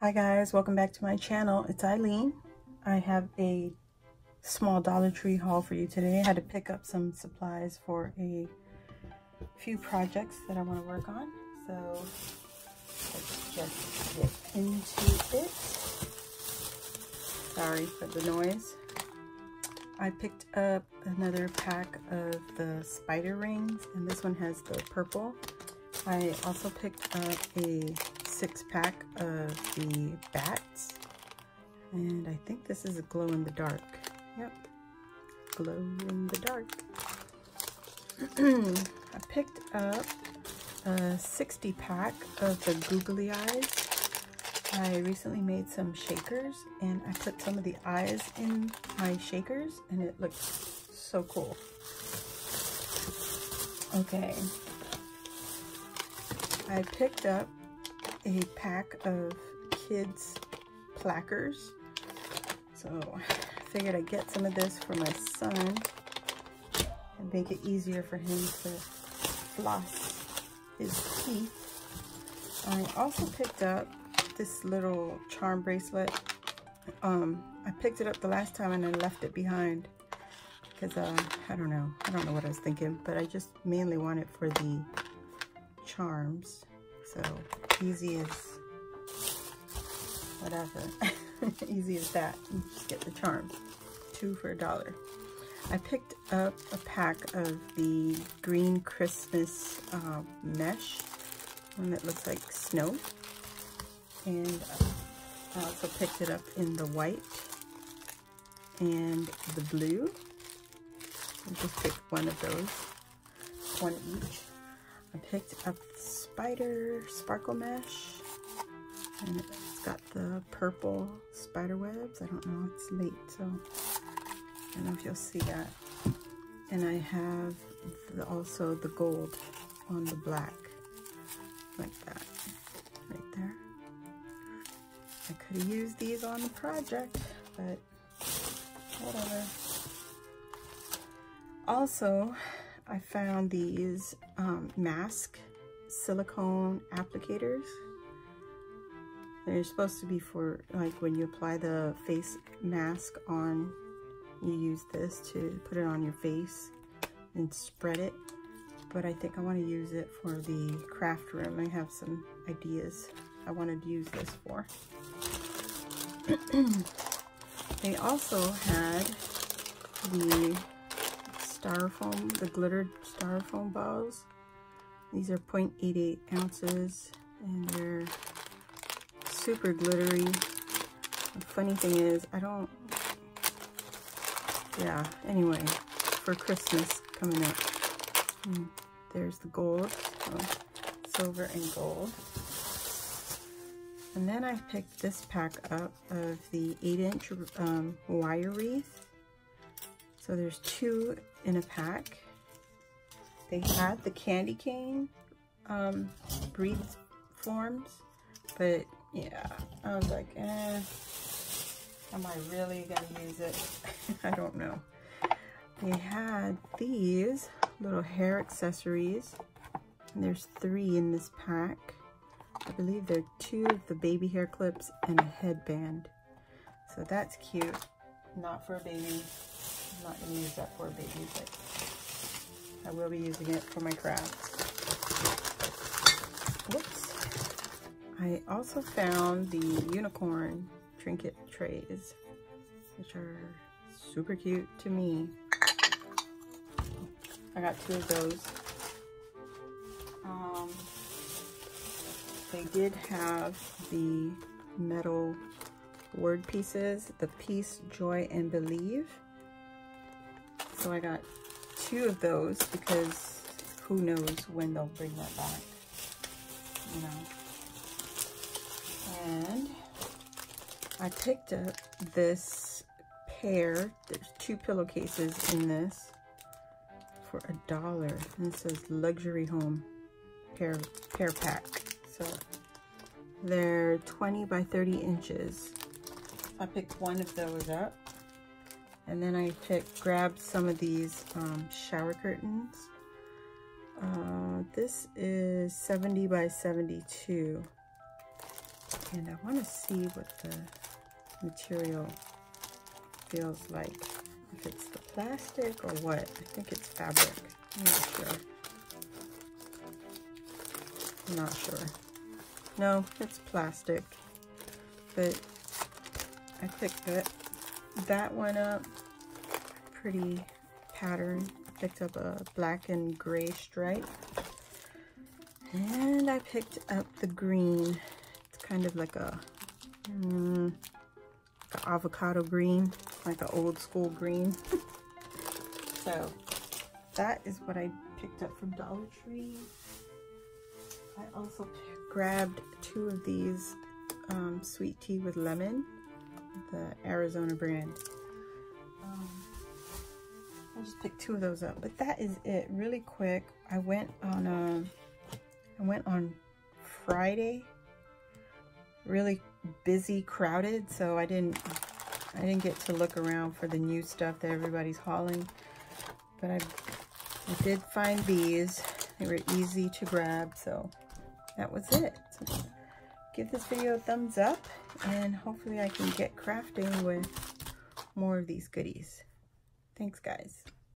Hi guys, welcome back to my channel. It's Eileen. I have a small Dollar Tree haul for you today. I had to pick up some supplies for a few projects that I want to work on. So let's just get into it. Sorry for the noise. I picked up another pack of the spider rings, and this one has the purple. I also picked up a 6-pack of the bats, and I think this is a glow in the dark. Yep, glow in the dark. I picked up a 60-pack of the googly eyes. I recently made some shakers, and I put some of the eyes in my shakers, and it looks so cool. Okay, I picked up a pack of kids plackers, so I figured I'd get some of this for my son and make it easier for him to floss his teeth. I also picked up this little charm bracelet. I picked it up the last time and I left it behind because I don't know what I was thinking, but I just mainly want it for the charms. So easy as whatever. Easy as that. You just get the charms. 2 for $1. I picked up a pack of the green Christmas mesh, one that looks like snow, and I also picked it up in the white and the blue. I just picked one of those, one each. I picked up the spider sparkle mesh, and it's got the purple spider webs. I don't know, it's late, so I don't know if you'll see that. And I have also the gold on the black, like that, right there. I could have used these on the project, but whatever. Also, I found these mask silicone applicators. They're supposed to be for like when you apply the face mask on, you use this to put it on your face and spread it. But I think I want to use it for the craft room. I have some ideas I wanted to use this for. They also had the styrofoam, the glittered styrofoam balls. These are 0.88 ounces, and they're super glittery. The funny thing is, anyway, for Christmas coming up. There's the gold, so silver and gold. And then I picked this pack up of the 8-inch wire wreath. So there's 2 in a pack. They had the candy cane wreath forms, but yeah, I was like, am I really gonna use it? I don't know. They had these little hair accessories, and there's 3 in this pack. I believe they're 2 of the baby hair clips and a headband. So that's cute. Not for a baby. I'm not going to use that for a baby, but I will be using it for my crafts. Whoops. I also found the unicorn trinket trays, which are super cute to me. I got 2 of those. They did have the metal word pieces, the peace, joy, and believe. So I got 2 of those because who knows when they'll bring that back, you know. And I picked up this pair. There's 2 pillowcases in this for $1, and it says luxury home pair pack. So they're 20 by 30 inches. I picked one of those up. And then I grabbed some of these shower curtains. This is 70 by 72. And I want to see what the material feels like. If it's the plastic or what. I think it's fabric. I'm not sure. I'm not sure. No, it's plastic. But I picked that one up. Pretty pattern. I picked up a black and gray stripe. And I picked up the green. It's kind of like a avocado green, like an old school green. So that is what I picked up from Dollar Tree. I also grabbed 2 of these sweet tea with lemon, the Arizona brand. I just picked 2 of those up, but that is it. Really quick. I went on Friday. Really busy, crowded, so I didn't get to look around for the new stuff that everybody's hauling. But I did find these. They were easy to grab, so that was it. So give this video a thumbs up, and hopefully I can get crafting with more of these goodies. Thanks, guys.